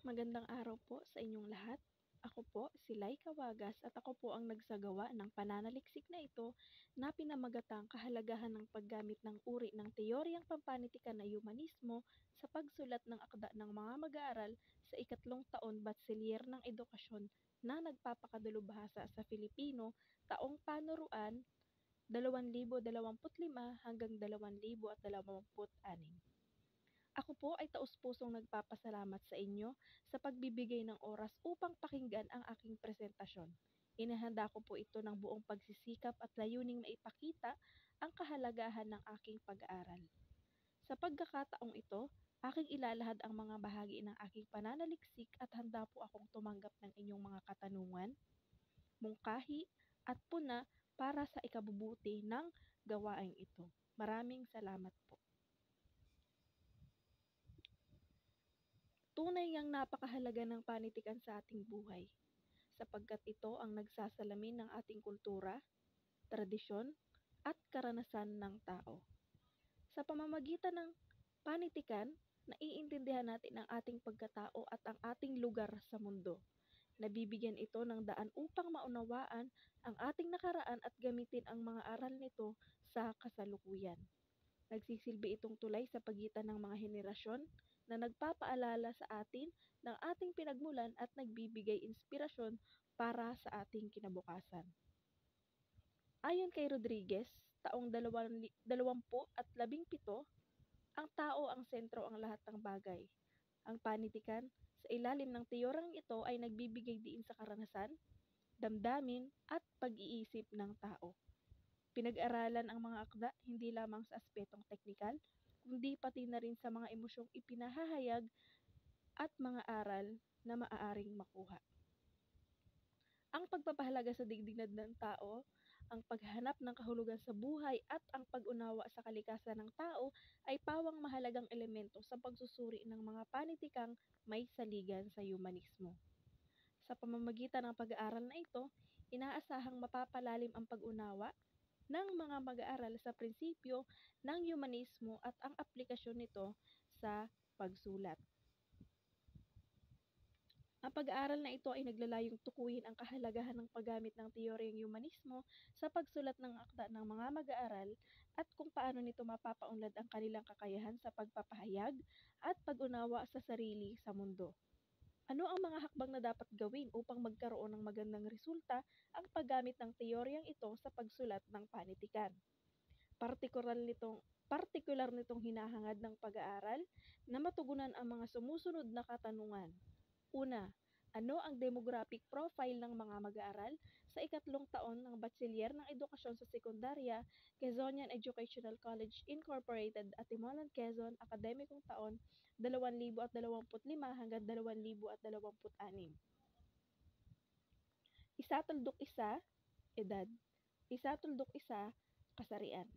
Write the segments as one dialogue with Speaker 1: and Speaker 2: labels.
Speaker 1: Magandang araw po sa inyong lahat. Ako po si Laika Wagas at ako po ang nagsagawa ng pananaliksik na ito na pinamagatang kahalagahan ng paggamit ng uri ng teoryang pampanitikan na humanismo sa pagsulat ng akda ng mga mag-aaral sa ikatlong taon Batsilyer ng Edukasyon na nagpapakadalubhasa sa Filipino taong panuruan 2025 hanggang 2026. Ako po ay taus-pusong nagpapasalamat sa inyo sa pagbibigay ng oras upang pakinggan ang aking presentasyon. Inihanda ko po ito ng buong pagsisikap at layuning maipakita ang kahalagahan ng aking pag-aaral. Sa pagkakataong ito, aking ilalahad ang mga bahagi ng aking pananaliksik at handa po akong tumanggap ng inyong mga katanungan, mungkahi at puna para sa ikabubuti ng gawaing ito. Maraming salamat po. Tunay ngang napakahalaga ng panitikan sa ating buhay, sapagkat ito ang nagsasalamin ng ating kultura, tradisyon, at karanasan ng tao. Sa pamamagitan ng panitikan, naiintindihan natin ang ating pagkatao at ang ating lugar sa mundo. Nabibigyan ito ng daan upang maunawaan ang ating nakaraan at gamitin ang mga aral nito sa kasalukuyan. Nagsisilbi itong tulay sa pagitan ng mga henerasyon na nagpapaalala sa atin ng ating pinagmulan at nagbibigay inspirasyon para sa ating kinabukasan. Ayon kay Rodriguez, taong 2017, ang tao ang sentro ang lahat ng bagay. Ang panitikan sa ilalim ng teoryang ito ay nagbibigay diin sa karanasan, damdamin at pag-iisip ng tao. Pinag-aralan ang mga akda hindi lamang sa aspetong teknikal, kundi pati na rin sa mga emosyong ipinahahayag at mga aral na maaaring makuha. Ang pagpapahalaga sa dignidad ng tao, ang paghanap ng kahulugan sa buhay at ang pag-unawa sa kalikasan ng tao ay pawang mahalagang elemento sa pagsusuri ng mga panitikang may saligan sa humanismo. Sa pamamagitan ng pag-aaral na ito, inaasahang mapapalalim ang pag-unawa ng mga mag-aaral sa prinsipyo ng humanismo at ang aplikasyon nito sa pagsulat. Ang pag-aaral na ito ay naglalayong tukuyin ang kahalagahan ng paggamit ng teoryang humanismo sa pagsulat ng akda ng mga mag-aaral at kung paano nito mapapaunlad ang kanilang kakayahan sa pagpapahayag at pag-unawa sa sarili sa mundo. Ano ang mga hakbang na dapat gawin upang magkaroon ng magandang resulta ang paggamit ng teoryang ito sa pagsulat ng panitikan? Partikular nitong hinahangad ng pag-aaral na matugunan ang mga sumusunod na katanungan. Una, ano ang demographic profile ng mga mag-aaral sa ikatlong taon ng Batsilyer ng Edukasyon sa Sekundarya, Quezonian Educational College Incorporated, Atimonan, Quezon, akademikong taon 2025 hanggang 2026. Isa-1, edad. Isa-1, kasarian.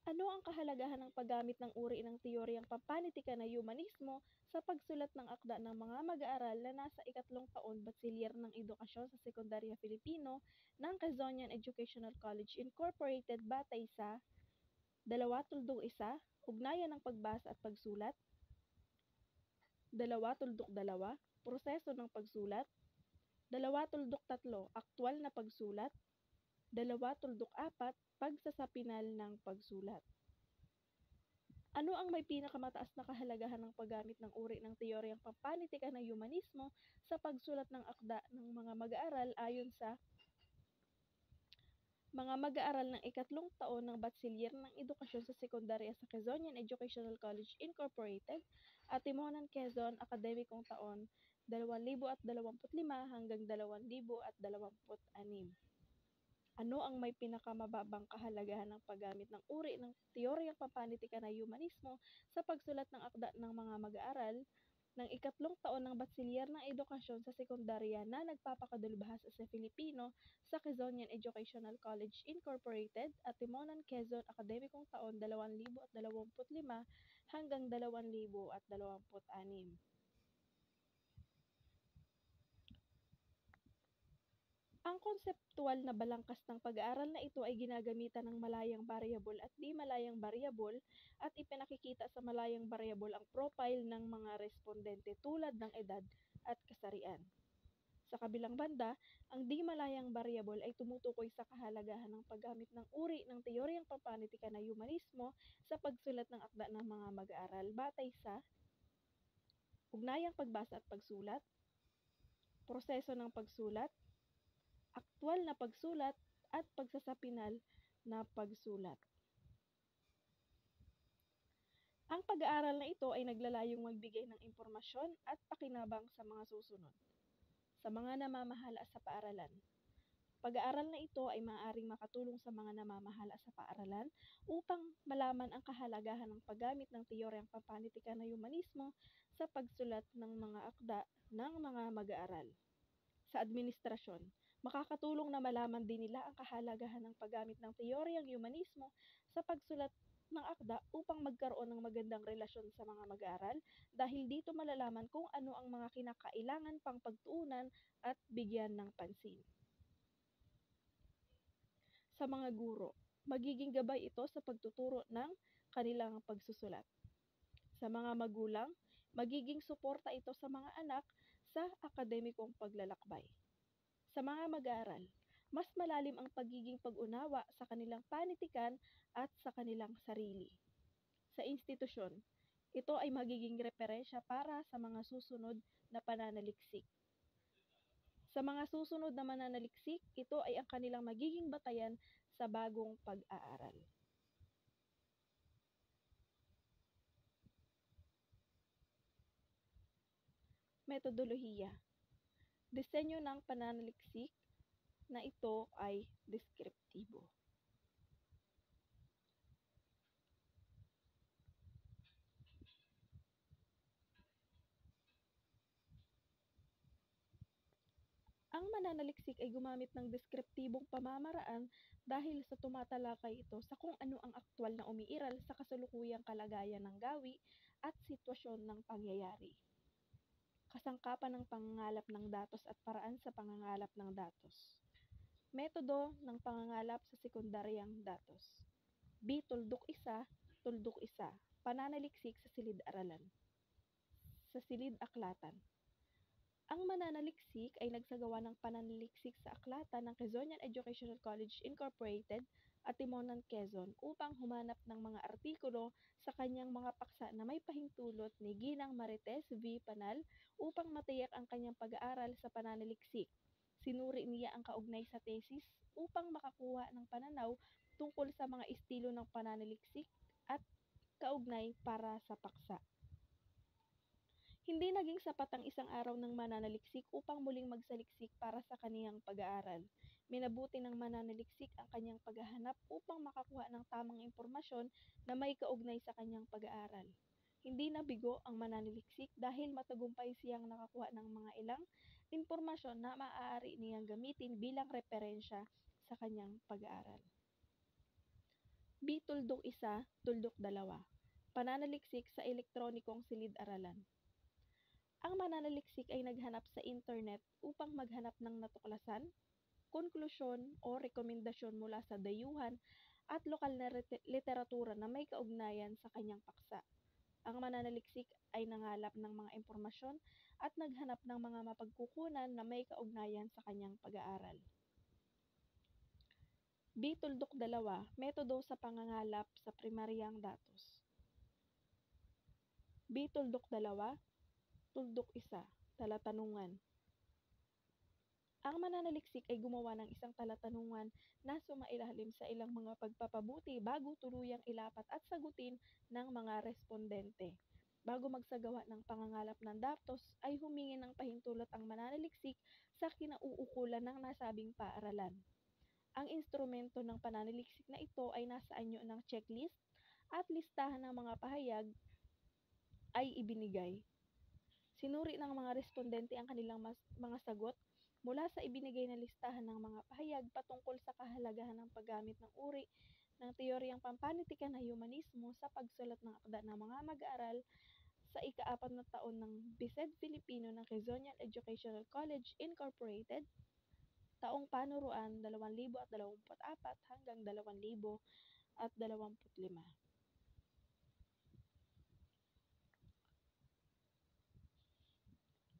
Speaker 1: Ano ang kahalagahan ng paggamit ng uri ng teoryang pampanitikan na humanismo sa pagsulat ng akda ng mga mag-aaral na nasa ikatlong taon Batsilyer ng Edukasyon sa Sekundarya Filipino ng Quezonian Educational College Incorporated batay sa 2.1, ugnayan ng pagbasa at pagsulat, 2.2, proseso ng pagsulat, 2.3, aktwal na pagsulat, 2.4, pagsasapinal ng pagsulat. Ano ang may pinakamataas na kahalagahan ng paggamit ng uri ng teoryang pampanitikan ng humanismo sa pagsulat ng akda ng mga mag-aaral ayon sa mga mag-aaral ng ikatlong taon ng Batsilyer ng Edukasyon sa Sekundarya sa Quezonian Educational College Incorporated, Atimonan, Quezon, akademikong taon 2025 hanggang 2026. Ano ang may pinakamababang kahalagahan ng paggamit ng uri ng teoryang pampanitikan na humanismo sa pagsulat ng akda ng mga mag-aaral ng ikatlong taon ng Batsilyer ng Edukasyon sa Sekundarya na nagpapakadalubhasa sa Filipino sa Quezonian Educational College Incorporated, Atimonan, Quezon, akademikong taon 2025 hanggang 2026. Ang konseptual na balangkas ng pag-aaral na ito ay ginagamitan ng malayang variable at di malayang variable at ipinakikita sa malayang variable ang profile ng mga respondente tulad ng edad at kasarian. Sa kabilang banda, ang di malayang variable ay tumutukoy sa kahalagahan ng paggamit ng uri ng teoryang pampanitikan na humanismo sa pagsulat ng akda ng mga mag-aaral batay sa ugnayang pagbasa at pagsulat, proseso ng pagsulat, aktwal na pagsulat, at pagsasapinal na pagsulat. Ang pag-aaral na ito ay naglalayong magbigay ng impormasyon at pakinabang sa mga susunod, sa mga namamahala sa paaralan. Pag-aaral na ito ay maaaring makatulong sa mga namamahala sa paaralan upang malaman ang kahalagahan ng paggamit ng teoryang pampanitikan na humanismo sa pagsulat ng mga akda ng mga mag-aaral. Sa administrasyon, makakatulong na malaman din nila ang kahalagahan ng paggamit ng teoryang humanismo sa pagsulat ng akda upang magkaroon ng magandang relasyon sa mga mag-aaral dahil dito malalaman kung ano ang mga kinakailangan pang pagtuunan at bigyan ng pansin. Sa mga guro, magiging gabay ito sa pagtuturo ng kanilang pagsusulat. Sa mga magulang, magiging suporta ito sa mga anak sa akademikong paglalakbay. Sa mga mag-aaral, mas malalim ang pagiging pag-unawa sa kanilang panitikan at sa kanilang sarili. Sa institusyon, ito ay magiging referensya para sa mga susunod na pananaliksik. Sa mga susunod na mananaliksik, ito ay ang kanilang magiging batayan sa bagong pag-aaral. Metodolohiya. Disenyo ng pananaliksik na ito ay deskriptibo. Ang mananaliksik ay gumamit ng deskriptibong pamamaraan dahil sa tumatalakay ito sa kung ano ang aktwal na umiiral sa kasalukuyang kalagayan ng gawi at sitwasyon ng pangyayari. Kasangkapan ng pangangalap ng datos at paraan sa pangangalap ng datos. Metodo ng pangangalap sa sekundaryang datos. B. Tuldok 1, tuldok 1. Pananaliksik sa silid-aralan. Sa silid-aklatan. Ang mananaliksik ay nagsagawa ng pananaliksik sa aklatan ng Quezonian Educational College Incorporated at Timonan, Quezon upang humanap ng mga artikulo sa kanyang mga paksa na may pahintulot ni Ginang Marites V. Panal upang matiyak ang kanyang pag-aaral sa pananaliksik. Sinuri niya ang kaugnay sa thesis upang makakuha ng pananaw tungkol sa mga estilo ng pananaliksik at kaugnay para sa paksa. Hindi naging sapat ang isang araw ng mananaliksik upang muling magsaliksik para sa kaniyang pag-aaral. Minabuti ng mananaliksik ang kanyang paghahanap upang makakuha ng tamang impormasyon na may kaugnay sa kanyang pag-aaral. Hindi nabigo ang mananaliksik dahil matagumpay siyang nakakuha ng mga ilang impormasyon na maaari niyang gamitin bilang referensya sa kanyang pag-aaral. B. Tuldok 1, tuldok 2. Pananaliksik sa elektronikong silid-aralan. Ang mananaliksik ay naghanap sa internet upang maghanap ng natuklasan, konklusyon o rekomendasyon mula sa dayuhan at lokal na literatura na may kaugnayan sa kanyang paksa. Ang mananaliksik ay nangalap ng mga impormasyon at naghanap ng mga mapagkukunan na may kaugnayan sa kanyang pag-aaral. B. Tuldok 2, metodo sa pangangalap sa primaryang datos. B. Tuldok 2, tuldok 1, talatanungan. Ang mananaliksik ay gumawa ng isang talatanungan na sumailalim sa ilang mga pagpapabuti bago tuluyang ilapat at sagutin ng mga respondente. Bago magsagawa ng pangangalap ng datos, ay humingi ng pahintulot ang mananaliksik sa kinauukulan ng nasabing paaralan. Ang instrumento ng pananaliksik na ito ay nasa anyo ng checklist at listahan ng mga pahayag ay ibinigay. Sinuri ng mga respondente ang kanilang mga sagot mula sa ibinigay na listahan ng mga pahayag patungkol sa kahalagahan ng paggamit ng uri ng teoryang pampanitikan na humanismo sa pagsulat ng akda ng mga mag-aaral sa ika-4 na taon ng BISED Filipino ng Quezonian Educational College Incorporated taong panuruan 2024 hanggang 2025.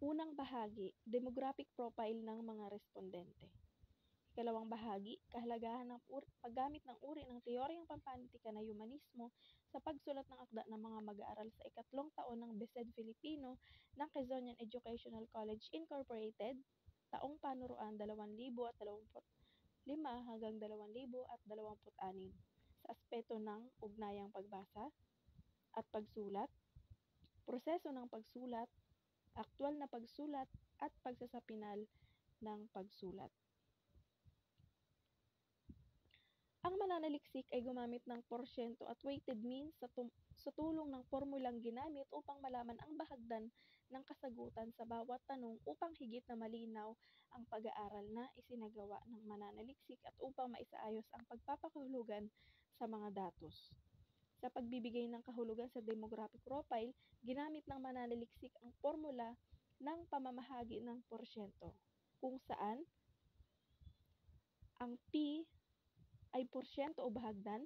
Speaker 1: Unang bahagi, demographic profile ng mga respondente. Ikalawang bahagi, kahalagahan ng paggamit ng uri ng teoryang pampanitikan na humanismo sa pagsulat ng akda ng mga mag-aaral sa ikatlong taon ng BESED Filipino ng Quezonian Educational College Incorporated, taong panuruan 2025 hanggang 2026 sa aspeto ng ugnayang pagbasa at pagsulat, proseso ng pagsulat, aktwal na pagsulat at pagsasapinal ng pagsulat. Ang mananaliksik ay gumamit ng porsyento at weighted mean sa tulong ng formulang ginamit upang malaman ang bahagdan ng kasagutan sa bawat tanong upang higit na malinaw ang pag-aaral na isinagawa ng mananaliksik at upang maisaayos ang pagpapakahulugan sa mga datos. Sa pagbibigay ng kahulugan sa demographic profile, ginamit ng mananaliksik ang formula ng pamamahagi ng porsyento, kung saan ang P ay porsyento o bahagdan,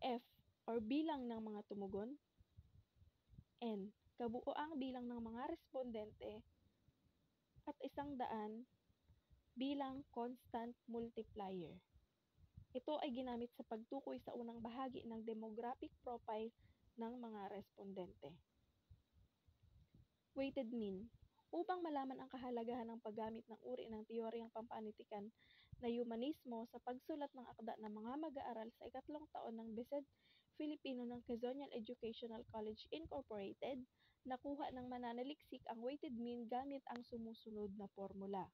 Speaker 1: F or bilang ng mga tumugon, N kabuoang bilang ng mga respondente, at 100 bilang constant multiplier. Ito ay ginamit sa pagtukoy sa unang bahagi ng demographic profile ng mga respondente. Weighted mean. Upang malaman ang kahalagahan ng paggamit ng uri ng teoryang pampanitikan na humanismo sa pagsulat ng akda ng mga mag-aaral sa ikatlong taon ng BESED Filipino ng Quezonian Educational College Incorporated, nakuha ng mananaliksik ang weighted mean gamit ang sumusunod na formula.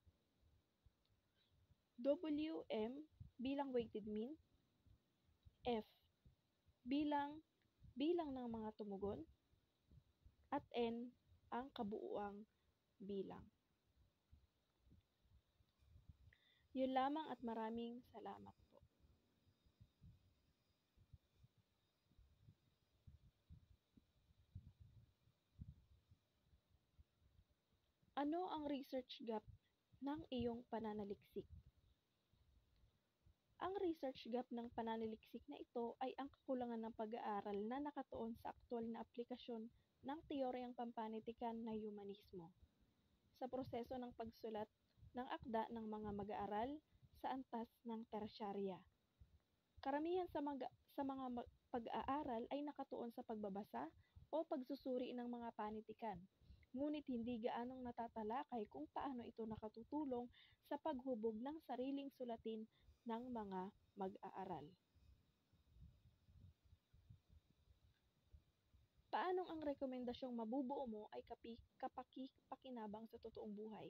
Speaker 1: WM bilang weighted mean, F bilang ng mga tumugon, at N ang kabuuang bilang. Yun lamang at maraming salamat po. Ano ang research gap ng iyong pananaliksik? Ang research gap ng pananaliksik na ito ay ang kakulangan ng pag-aaral na nakatuon sa aktwal na aplikasyon ng teoryang pampanitikan na humanismo sa proseso ng pagsulat ng akda ng mga mag-aaral sa antas ng tersyarya. Karamihan sa mga pag-aaral ay nakatuon sa pagbabasa o pagsusuri ng mga panitikan, ngunit hindi gaanong natatalakay kung paano ito nakatutulong sa paghubog ng sariling sulatin ng mga mag-aaral. Paanong ang rekomendasyong mabubuo mo ay kapaki-pakinabang sa totoong buhay?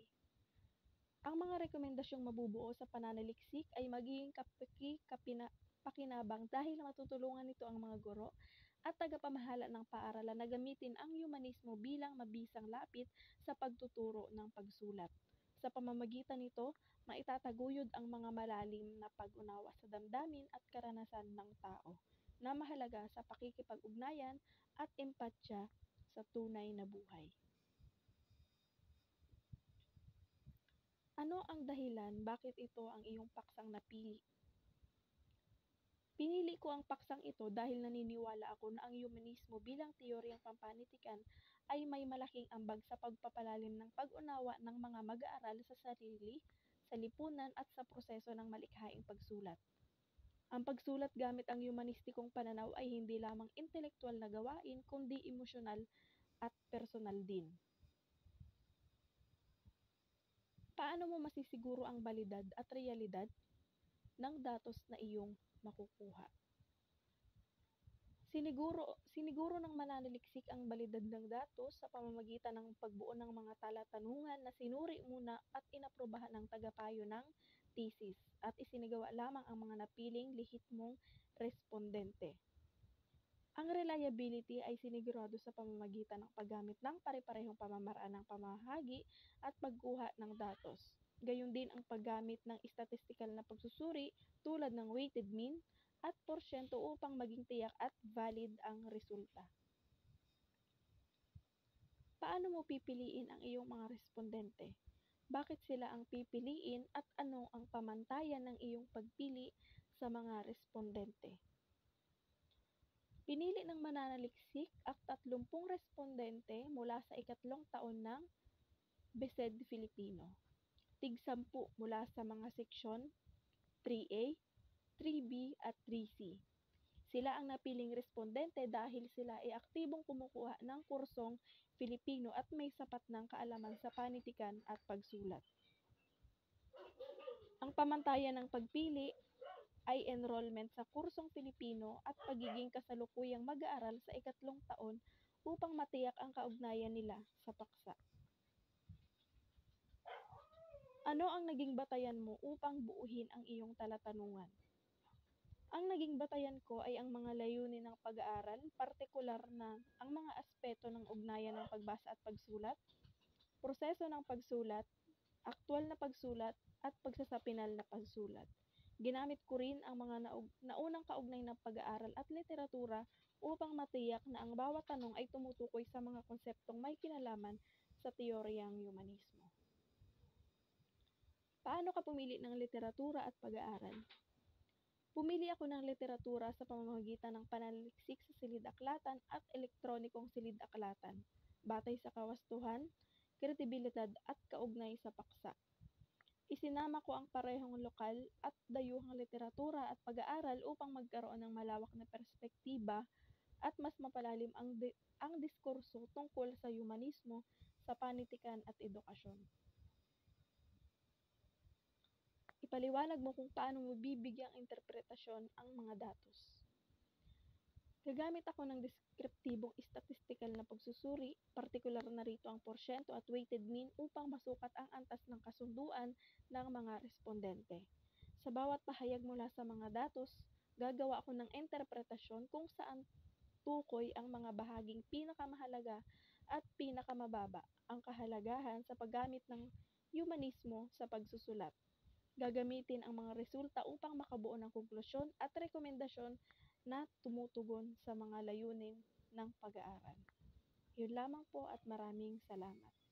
Speaker 1: Ang mga rekomendasyong mabubuo sa pananaliksik ay magiging kapaki-pakinabang dahil matutulungan nito ang mga guro at tagapamahala ng paaralan na gamitin ang humanismo bilang mabisang lapit sa pagtuturo ng pagsulat. Sa pamamagitan nito, maitataguyod ang mga malalim na pag-unawa sa damdamin at karanasan ng tao na mahalaga sa pakikipag-ugnayan at empatya sa tunay na buhay. Ano ang dahilan bakit ito ang iyong paksang napili? Pinili ko ang paksang ito dahil naniniwala ako na ang humanismo bilang teoryang pampanitikan ay may malaking ambag sa pagpapalalim ng pag-unawa ng mga mag-aaral sa sarili, sa lipunan at sa proseso ng malikhaing pagsulat. Ang pagsulat gamit ang humanistikong pananaw ay hindi lamang intelektual na gawain kundi emosyonal at personal din. Paano mo masisiguro ang balidad at realidad ng datos na iyong makukuha? Siniguro ng mananaliksik ang balidad ng datos sa pamamagitan ng pagbuo ng mga talatanungan na sinuri muna at inaprobahan ng tagapayo ng thesis at isinagawa lamang ang mga napiling lehitmong respondente. Ang reliability ay sinigurado sa pamamagitan ng paggamit ng pare-parehong pamamaraan ng pamahagi at pagkuha ng datos. Gayon din ang paggamit ng statistical na pagsusuri tulad ng weighted mean at porsyento upang maging tiyak at valid ang resulta. Paano mo pipiliin ang iyong mga respondente? Bakit sila ang pipiliin at ano ang pamantayan ng iyong pagpili sa mga respondente? Pinili ng mananaliksik ang 30 respondente mula sa ikatlong taon ng BESED Filipino. Tig-10 mula sa mga seksyon 3A, 3B at 3C. Sila ang napiling respondente dahil sila ay aktibong kumukuha ng kursong Filipino at may sapat ng kaalaman sa panitikan at pagsulat. Ang pamantayan ng pagpili ay enrollment sa kursong Filipino at pagiging kasalukuyang mag-aaral sa ikatlong taon upang matiyak ang kaugnayan nila sa paksa. Ano ang naging batayan mo upang buuhin ang iyong talatanungan? Ang naging batayan ko ay ang mga layunin ng pag-aaral, partikular na ang mga aspeto ng ugnayan ng pagbasa at pagsulat, proseso ng pagsulat, aktwal na pagsulat, at pagsasapinal na pagsulat. Ginamit ko rin ang mga naunang kaugnay ng pag-aaral at literatura upang matiyak na ang bawat tanong ay tumutukoy sa mga konseptong may kinalaman sa teoryang humanismo. Paano ka pumili ng literatura at pag-aaral? Pumili ako ng literatura sa pamamagitan ng pananaliksik sa silid-aklatan at elektronikong silid-aklatan, batay sa kawastuhan, kredibilidad at kaugnay sa paksa. Isinama ko ang parehong lokal at dayuhang literatura at pag-aaral upang magkaroon ng malawak na perspektiba at mas mapalalim ang diskurso tungkol sa humanismo sa panitikan at edukasyon. Ipaliwanag mo kung paano mo bibigyang interpretasyon ang mga datos. Gagamit ako ng deskriptibong istatistikal na pagsusuri, partikular na rito ang porsyento at weighted mean upang masukat ang antas ng kasunduan ng mga respondente. Sa bawat pahayag mula sa mga datos, gagawa ako ng interpretasyon kung saan tukoy ang mga bahaging pinakamahalaga at pinakamababa ang kahalagahan sa paggamit ng humanismo sa pagsusulat. Gagamitin ang mga resulta upang makabuo ng konklusyon at rekomendasyon na tumutugon sa mga layunin ng pag-aaral. Yun lamang po at maraming salamat.